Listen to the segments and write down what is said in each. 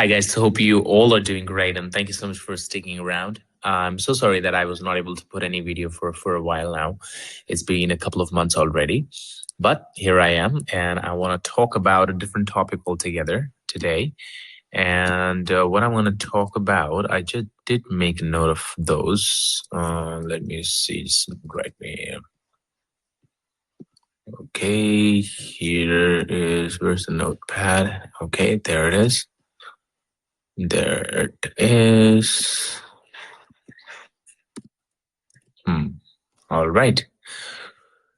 Hi, guys. Hope you all are doing great, and thank you so much for sticking around. I'm so sorry that I was not able to put any video for a while now. It's been a couple of months already, but here I am, and I want to talk about a different topic altogether today. And what I want to talk about, I just did make a note of those. Let me see. Just write me. Okay, here is where's the notepad? Okay, there it is. There it is. Hmm. All right.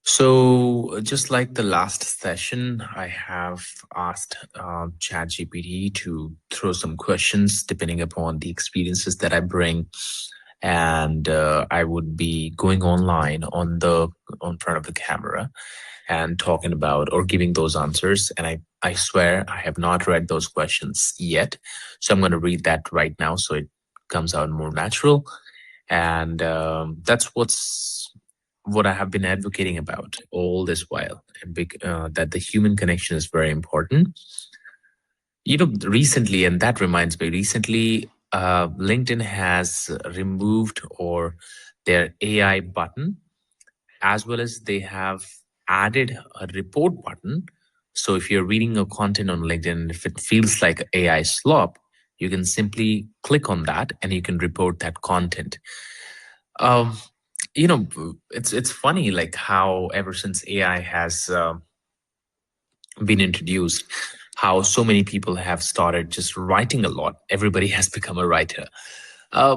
So, just like the last session, I have asked ChatGPT to throw some questions depending upon the experiences that I bring, and I would be going online on front of the camera and talking about or giving those answers. And I swear I have not read those questions yet, so I'm going to read that right now so it comes out more natural. And that's what I have been advocating about all this while, that the human connection is very important. Recently, and that reminds me, recently, LinkedIn has removed or their AI button, as well as they have added a report button. So if you're reading a content on LinkedIn, if it feels like AI slop, you can simply click on that and you can report that content. Um, it's funny like how ever since AI has been introduced, how so many people have started just writing a lot. Everybody has become a writer,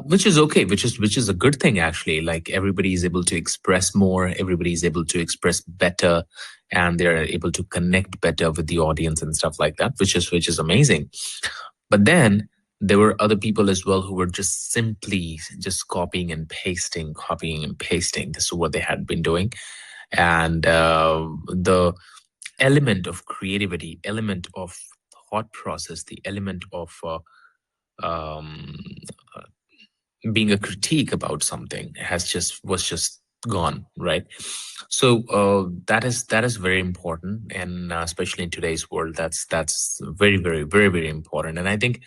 which is okay, which is a good thing actually. Like everybody is able to express more, everybody is able to express better, and they're able to connect better with the audience and stuff like that, which is amazing. But then there were other people as well who were just simply just copying and pasting. This is what they had been doing. And the element of creativity, element of thought process, the element of um, being a critique about something was just gone, right? So that is very important, and especially in today's world, that's very very very very important. And I think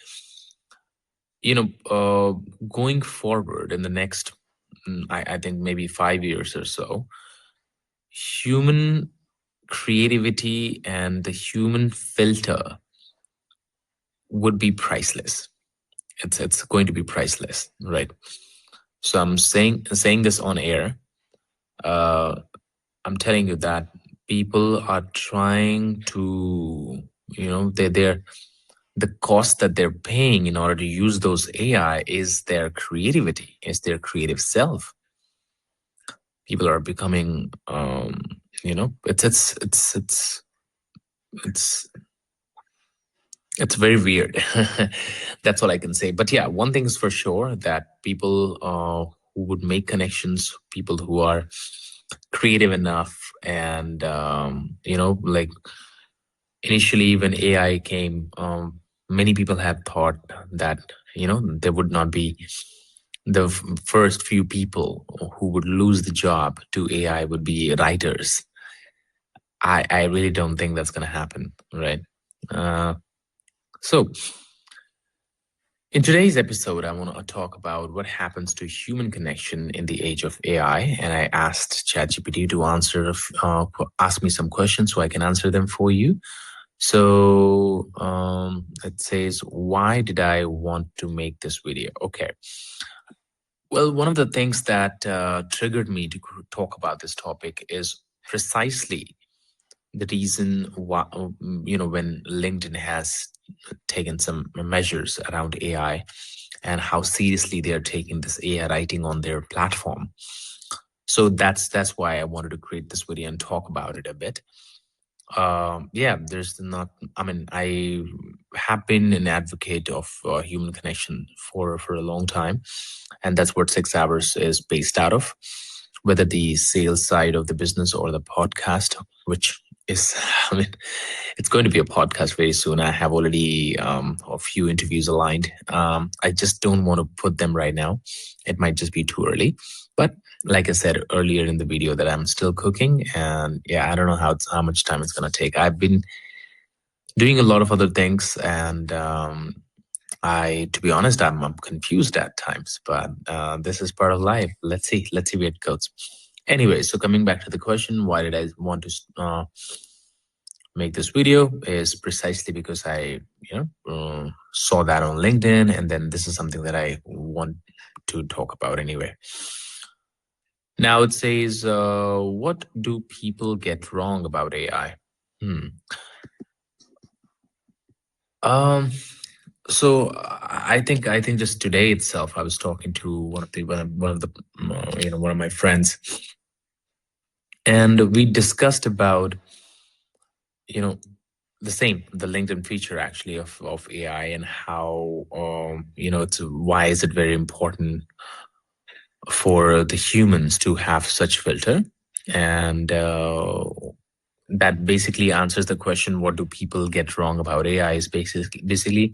going forward in the next, I think maybe 5 years or so, human creativity and the human filter would be priceless. It's going to be priceless, right? So I'm saying this on air. Uh, I'm telling you that people are trying to, they're the cost that they're paying in order to use those AI is their creativity, is their creative self. People are becoming, it's it's very weird. That's all I can say. But yeah, one thing is for sure that people who would make connections, people who are creative enough, and like initially when AI came, many people have thought that there would not be the first few people who would lose the job to AI would be writers. I really don't think that's going to happen, right? So in today's episode, I want to talk about what happens to human connection in the age of AI, and I asked ChatGPT to ask me some questions so I can answer them for you. So it says, why did I want to make this video? Okay. Well, one of the things that triggered me to talk about this topic is precisely the reason why, when LinkedIn has taken some measures around AI and how seriously they are taking this AI writing on their platform. So that's why I wanted to create this video and talk about it a bit. Yeah, there's not. I mean, I have been an advocate of human connection for a long time, and that's what 6 Hours is based out of. Whether the sales side of the business or the podcast, which is, I mean, it's going to be a podcast very soon. I have already a few interviews aligned. I just don't want to put them right now. It might just be too early. But like I said earlier in the video, that I'm still cooking, and yeah, I don't know how much time it's gonna take. I've been doing a lot of other things, and To be honest, I'm confused at times, but this is part of life. Let's see where it goes. Anyway, so coming back to the question, why did I want to make this video? Is precisely because I, saw that on LinkedIn, and then this is something that I want to talk about anyway. Now it says, what do people get wrong about AI? Hmm. Um, So I think just today itself, I was talking to one of my friends, and we discussed about you know the LinkedIn feature actually of AI, and how it's why is it very important for the humans to have such filter, and that basically answers the question, what do people get wrong about AI? Is basically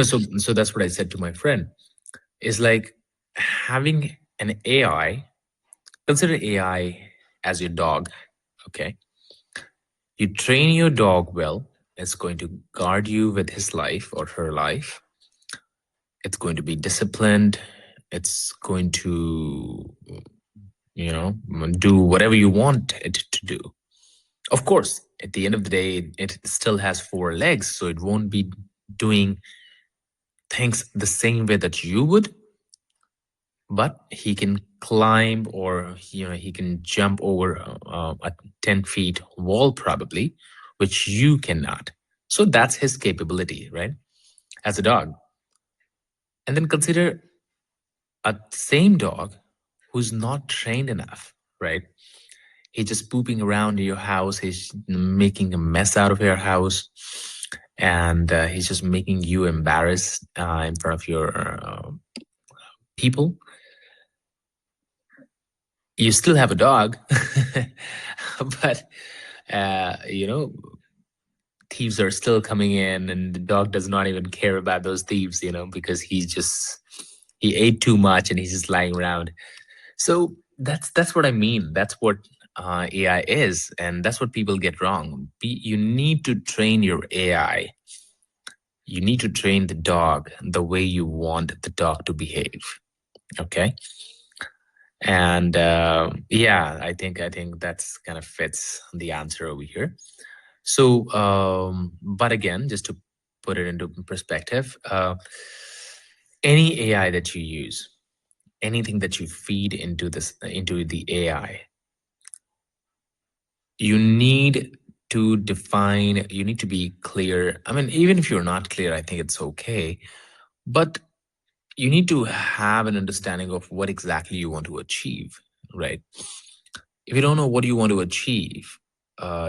so that's what I said to my friend. Is like having an AI, consider AI as your dog, okay? You train your dog well, it's going to guard you with his life or her life. It's going to be disciplined. It's going to, do whatever you want it to do. Of course, at the end of the day, it still has four legs, so it won't be doing things the same way that you would, but he can climb, or he can jump over a 10 feet wall probably, which you cannot. So that's his capability, right, as a dog. And then consider a same dog who's not trained enough, right? He's just pooping around your house, he's making a mess out of your house, and he's just making you embarrassed in front of your people. You still have a dog, but thieves are still coming in, and the dog does not even care about those thieves, because he ate too much and he's just lying around. So that's what I mean. That's what AI is, and that's what people get wrong. You need to train your AI. You need to train the dog the way you want the dog to behave. Okay. And yeah, I think that's kind of fits the answer over here. So, but again, just to put it into perspective, any AI that you use, anything that you feed into the AI, you need to define. You need to be clear. I mean, even if you're not clear, I think it's okay. But you need to have an understanding of what exactly you want to achieve, right? If you don't know what you want to achieve,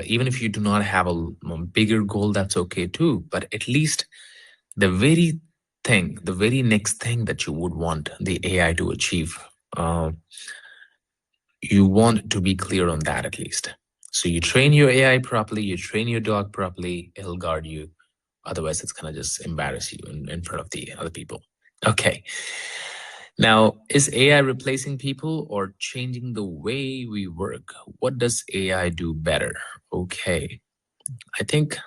even if you do not have a bigger goal, that's okay too. But at least the very next thing that you would want the AI to achieve, uh, you want to be clear on that at least. So you train your AI properly, you train your dog properly, it'll guard you. Otherwise, it's gonna just embarrass you in front of the other people. Okay. Now, is AI replacing people or changing the way we work? What does AI do better? Okay. I think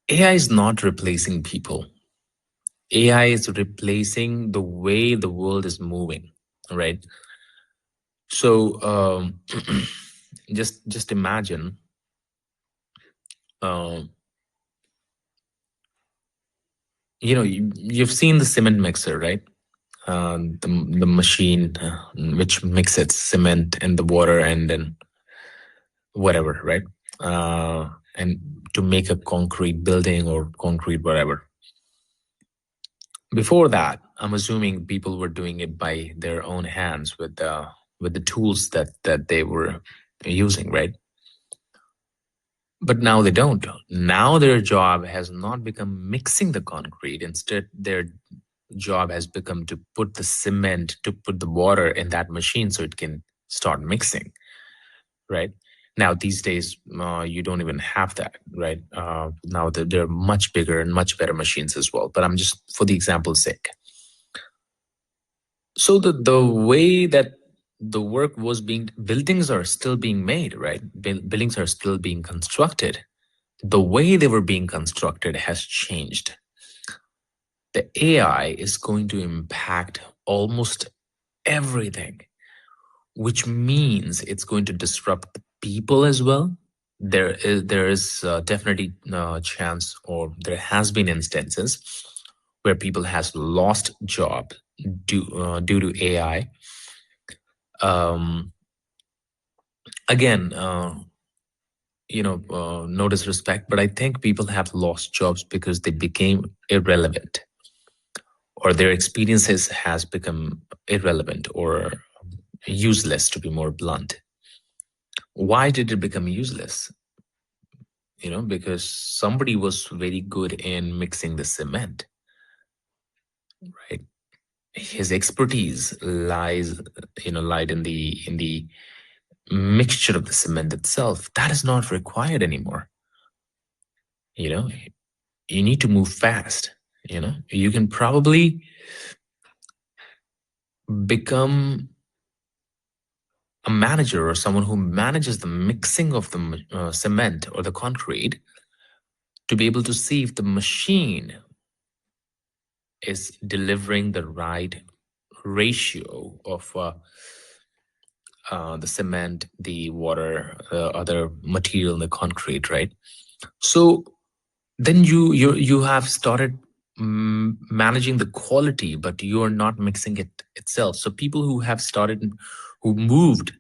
AI is not replacing people. AI is replacing the way the world is moving, right? So just imagine, um, you've seen the cement mixer, right? The machine which mixes cement and the water and then whatever, right? And to make a concrete building or concrete whatever. Before that, I'm assuming people were doing it by their own hands with the tools that they were using, right? But now they don't. Now their job has not become mixing the concrete. Instead, their job has become to put the cement, to put the water in that machine so it can start mixing, right? Now, these days, you don't even have that, right? Now they're much bigger and much better machines as well. But I'm just for the example's sake. So the way that the work was being, buildings are still being made, right? Buildings are still being constructed. the way they were being constructed has changed. The AI is going to impact almost everything, which means it's going to disrupt the people as well. There is definitely a chance, or there has been instances where people has lost job due to AI. Um, again, no disrespect, but I think people have lost jobs because they became irrelevant, or their experiences has become irrelevant or useless, to be more blunt. Why did it become useless? Because somebody was very good in mixing the cement, right? His expertise lied in the mixture of the cement itself. That is not required anymore. You know, you need to move fast. You can probably become a manager or someone who manages the mixing of the cement or the concrete to be able to see if the machine is delivering the right ratio of the cement, the water, other material in the concrete, right? So then you have started managing the quality, but you are not mixing it itself. So people who moved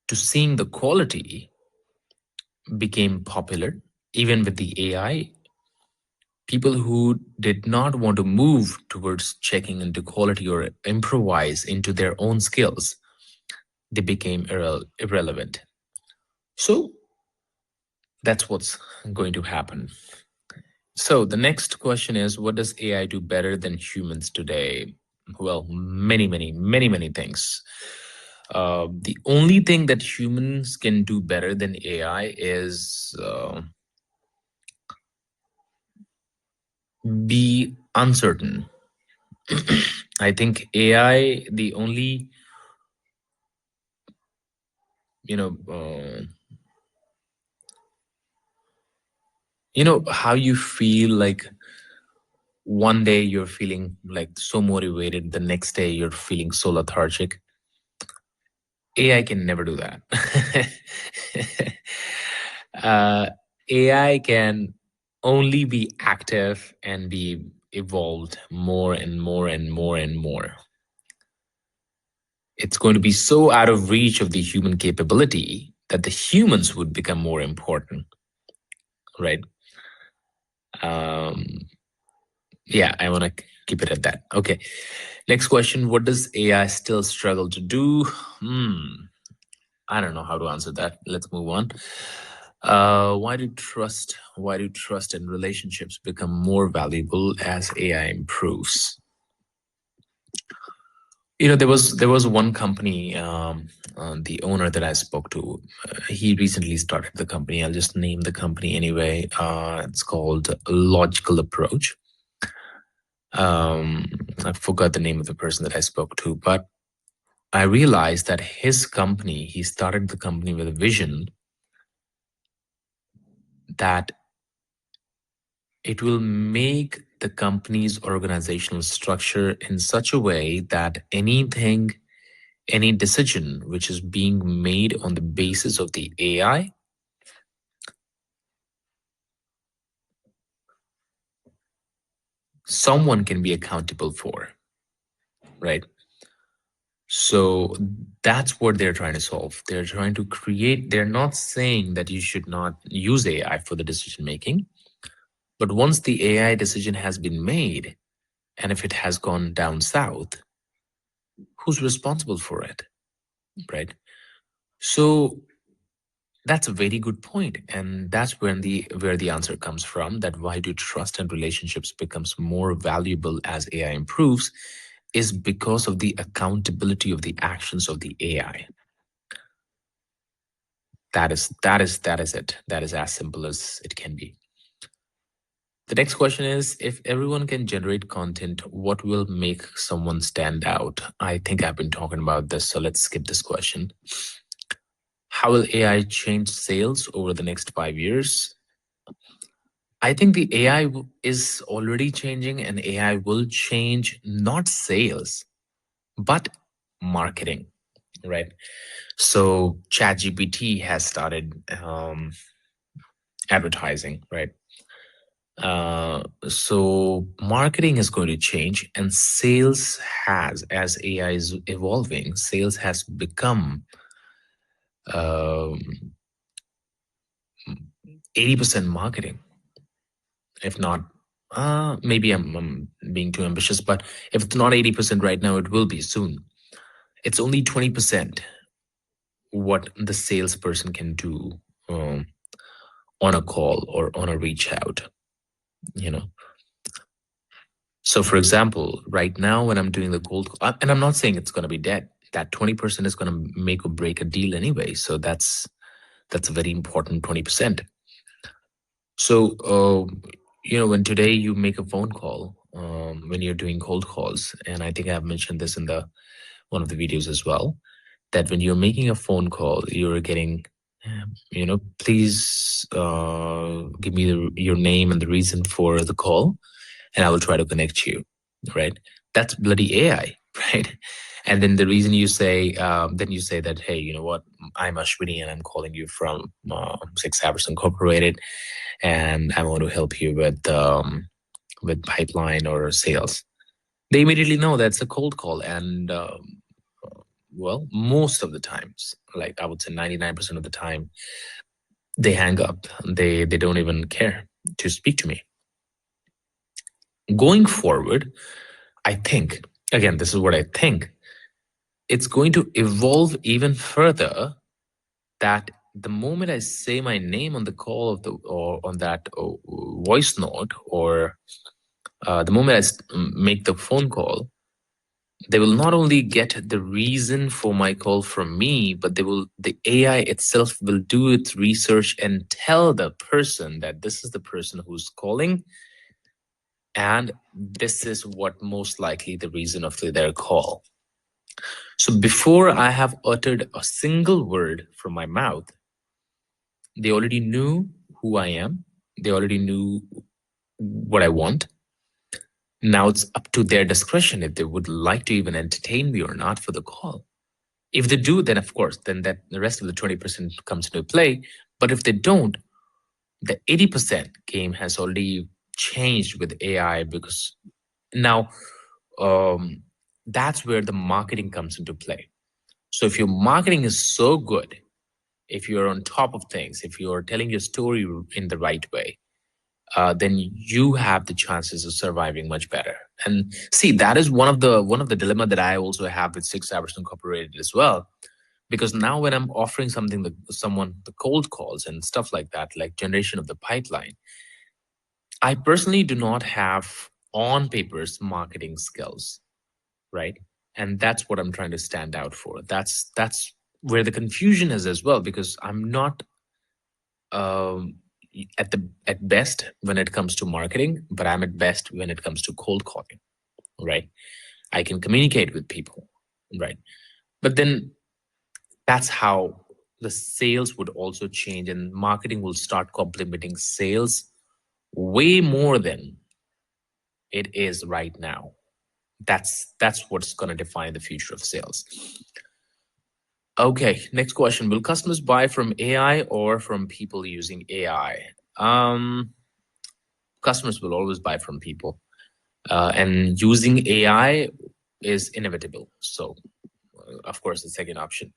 to seeing the quality became popular. Even with the AI, people who did not want to move towards checking into quality or improvise into their own skills, they became irrelevant. So that's what's going to happen. So the next question is, what does AI do better than humans today? Well, many, many, many, many things. The only thing that humans can do better than AI is be uncertain. I think AI, the only, you know, uh, how you feel like one day you're feeling like so motivated, the next day you're feeling so lethargic. AI can never do that. uh, AI can only be active and be evolved more and more and more and more. It's going to be so out of reach of the human capability that the humans would become more important, right? Um, yeah, I want to keep it at that. Okay. Next question. What does AI still struggle to do? I don't know how to answer that. Let's move on. Why do trust and relationships become more valuable as AI improves? There was one company, the owner that I spoke to, he recently started the company. I'll just name the company anyway. It's called Logical Approach. Um, I forgot the name of the person that I spoke to, but I realized that he started the company with a vision that it will make the company's organizational structure in such a way that any decision which is being made on the basis of the AI, someone can be accountable for, right? So that's what they're trying to solve. They're not saying that you should not use AI for the decision making, but once the AI decision has been made, and if it has gone down south, who's responsible for it, right? So that's a very good point, and that's where the answer comes from. That why do trust and relationships becomes more valuable as AI improves, is because of the accountability of the actions of the AI. That is it. That is as simple as it can be. The next question is, if everyone can generate content, what will make someone stand out? I think I've been talking about this, so let's skip this question. How will AI change sales over the next 5 years? I think the AI is already changing, and AI will change not sales, but marketing, right? So ChatGPT has started advertising, right? So marketing is going to change, and sales has, as AI is evolving, sales has become um, 80% marketing, if not. Maybe I'm being too ambitious, but if it's not 80% right now, it will be soon. It's only 20% what the salesperson can do um, on a call or on a reach out, you know. So, for example, right now when I'm doing the cold call, and I'm not saying it's going to be dead, that 20% is going to make or break a deal anyway. So that's a very important 20%. So, when today you make a phone call, when you're doing cold calls, and I think I've mentioned this in the one of the videos as well, that when you're making a phone call, you're getting, please give me your name and the reason for the call, and I will try to connect you, right? That's bloody AI, right? And then the reason then you say that, hey, you know what? I'm Ashwini and I'm calling you from 6 Hours Incorporated, and I want to help you with pipeline or sales. They immediately know that's a cold call, and well, most of the times, like I would say 99% of the time, they hang up. They don't even care to speak to me. Going forward, I think, again, this is what I think, it's going to evolve even further, that the moment I say my name on the call or on that voice note, or the moment make the phone call, they will not only get the reason for my call from me, but the AI itself will do its research and tell the person that this is the person who's calling, and this is what most likely the reason of their call. So before I have uttered a single word from my mouth, they already knew who I am. They already knew what I want. Now it's up to their discretion if they would like to even entertain me or not for the call. If they do, then of course, then that the rest of the 20% comes into play. But if they don't, the 80% game has already changed with AI, because now um, that's where the marketing comes into play. So if your marketing is so good, if you're on top of things, if you're telling your story in the right way, then you have the chances of surviving much better. And see, that is one of the dilemma that I also have with 6 Hours Incorporated as well, because now when I'm offering something that someone the cold calls and stuff like that, like generation of the pipeline, I personally do not have on papers marketing skills, right? And that's what I'm trying to stand out for. That's where the confusion is as well, because I'm not um, at best when it comes to marketing, but I'm at best when it comes to cold calling, right? I can communicate with people, right? But then that's how the sales would also change, and marketing will start complementing sales way more than it is right now. That's what's going to define the future of sales. Okay, next question. Will customers buy from AI or from people using AI? Customers will always buy from people, and using AI is inevitable. So, of course, the second option.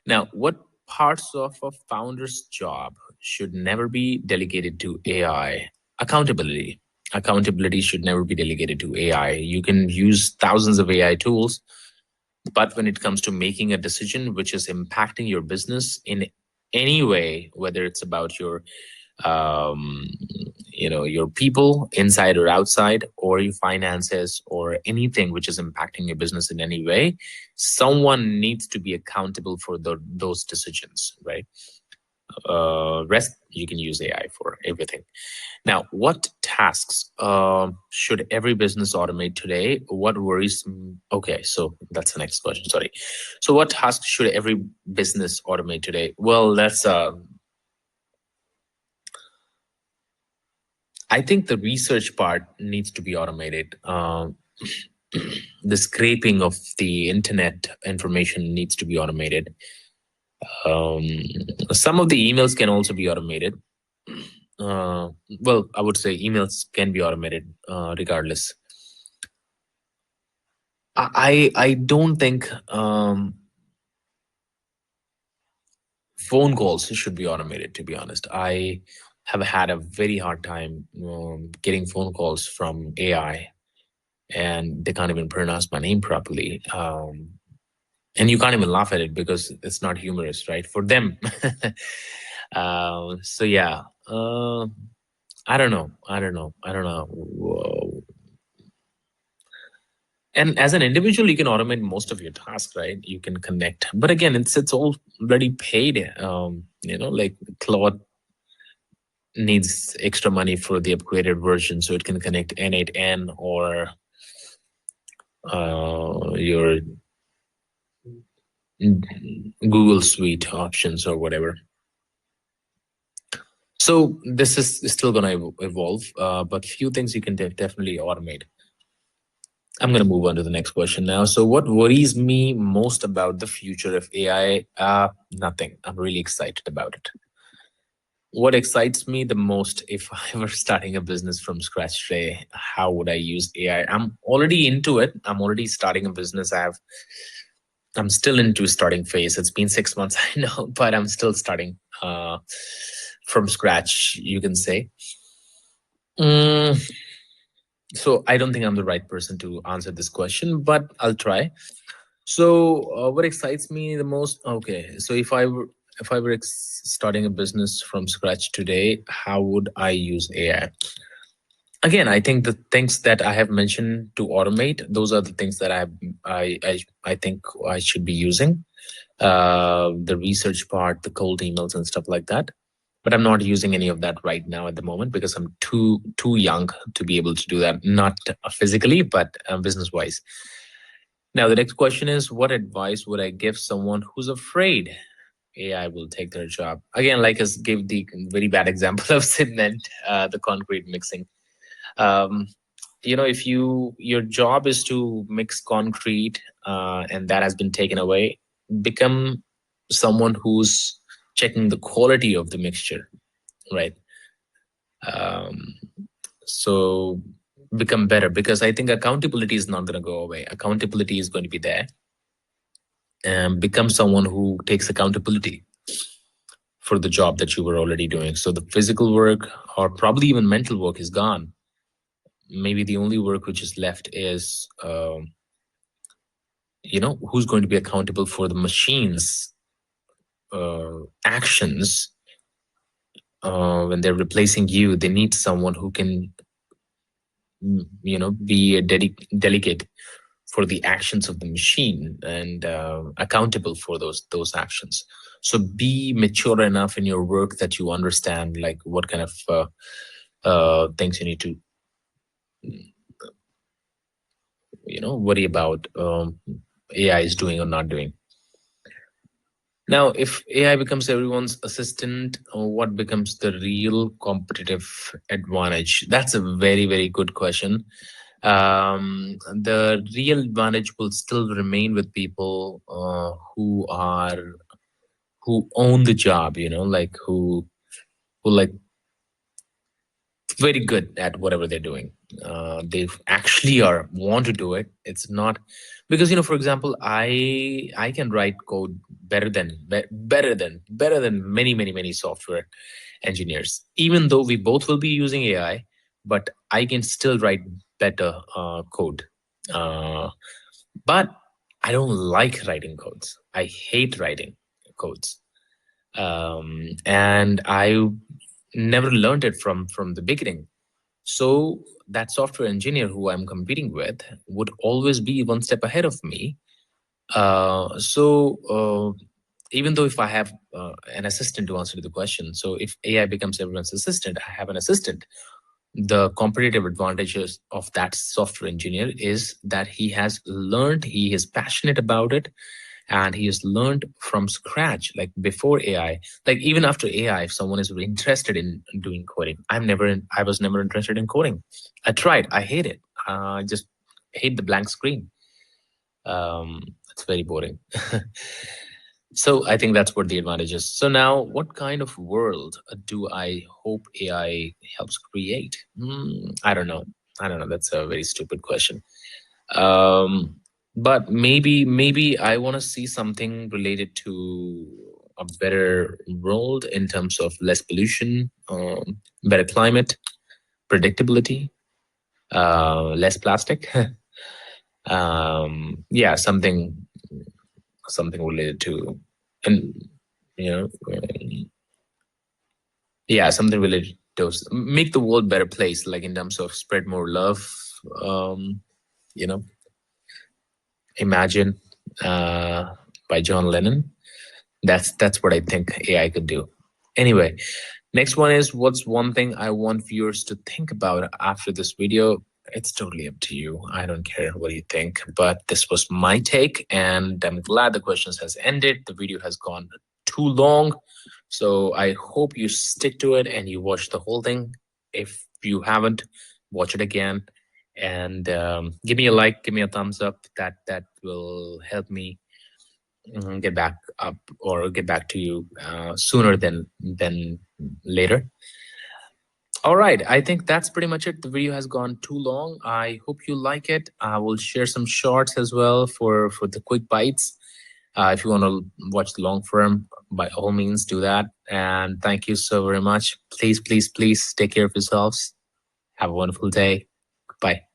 Now, what parts of a founder's job should never be delegated to AI? Accountability. Accountability should never be delegated to AI. You can use thousands of AI tools, but when it comes to making a decision which is impacting your business in any way, whether it's about um, your people inside or outside, or your finances, or anything which is impacting your business in any way, someone needs to be accountable for those decisions, right? Rest you can use AI for everything. Now, what tasks should every business automate today? What worries? Okay, so that's the next question. Sorry. So, what tasks should every business automate today? Well, I think the research part needs to be automated. The scraping of the internet information needs to be automated. Um, some of the emails can also be automated. Uh, well, I would say emails can be automated regardless. I don't think phone calls should be automated. To be honest, I have had a very hard time getting phone calls from AI, and they can't even pronounce my name properly. And you can't even laugh at it because it's not humorous, right? For them. So yeah, I don't know. I don't know. I don't know. Whoa. And as an individual, you can automate most of your tasks, right? You can connect, but again, it's already paid. Like Claude needs extra money for the upgraded version, so it can connect N8N or your Google Suite options or whatever. So this is still going to evolve, but few things you can definitely automate. I'm going to move on to the next question now. So what worries me most about the future of AI? Nothing. I'm really excited about it. What excites me the most, if I were starting a business from scratch today, how would I use AI? I'm already into it. I'm already starting a business. I'm still into starting phase. It's been 6 months, I know, but I'm still starting from scratch, you can say. Mm, so I don't think I'm the right person to answer this question, but I'll try. So what excites me the most? Okay, so if I were starting a business from scratch today, how would I use AI? Again, I think the things that I have mentioned to automate, those are the things that I think I should be using. The research part, the cold emails and stuff like that. But I'm not using any of that right now at the moment because I'm too young to be able to do that. Not physically, but business wise. Now the next question is, what advice would I give someone who's afraid AI will take their job? Again, like I gave the very bad example of cement, the concrete mixing. Um, if your job is to mix concrete and that has been taken away, become someone who's checking the quality of the mixture, right? um, so become better, because I think accountability is not going to go away. Accountability is going to be there, and become someone who takes accountability for the job that you were already doing. So the physical work or probably even mental work is gone. Maybe the only work which is left is who's going to be accountable for the machines actions. When they're replacing you, they need someone who can be a delegate for the actions of the machine, and accountable for those actions. So be mature enough in your work that you understand like what kind of things you need to worry about AI is doing or not doing. Now, if AI becomes everyone's assistant, what becomes the real competitive advantage? That's a very, very good question. The real advantage will still remain with people who own the job, like who like very good at whatever they're doing. They actually are want to do it. It's not because for example, I can write code better than many software engineers. Even though we both will be using AI, but I can still write better code. Uh, but I don't like writing codes. I hate writing codes, and I never learned it from the beginning. So that software engineer who I'm competing with would always be one step ahead of me. So even though if I have an assistant to answer the question, so if AI becomes everyone's assistant, I have an assistant. The competitive advantages of that software engineer is that he has learned, he is passionate about it, and he has learned from scratch, like before AI. Like even after AI, if someone is interested in doing coding, I was never interested in coding. I tried, I hate it. I just hate the blank screen. It's very boring. So I think that's what the advantage is. So now, what kind of world do I hope AI helps create? I don't know. I don't know. That's a very stupid question. Um, but maybe I want to see something related to a better world in terms of less pollution, better climate, predictability, less plastic. Yeah, something related to, and you know, yeah, something related to make the world better place, like in terms of spread more love. Um, you know, Imagine by John Lennon. That's what I think AI could do. Anyway, next one is, what's one thing I want viewers to think about after this video? It's totally up to you. I don't care what you think, but this was my take, and I'm glad the questions has ended. The video has gone too long, so I hope you stick to it and you watch the whole thing. If you haven't, watch it again, and give me a like, give me a thumbs up. That will help me get back up or get back to you sooner than later. All right, I think that's pretty much it. The video has gone too long. I hope you like it. I will share some shorts as well for the quick bites. If you want to watch the long form, by all means do that. And thank you so very much. Please, please, please take care of yourselves. Have a wonderful day. Bye.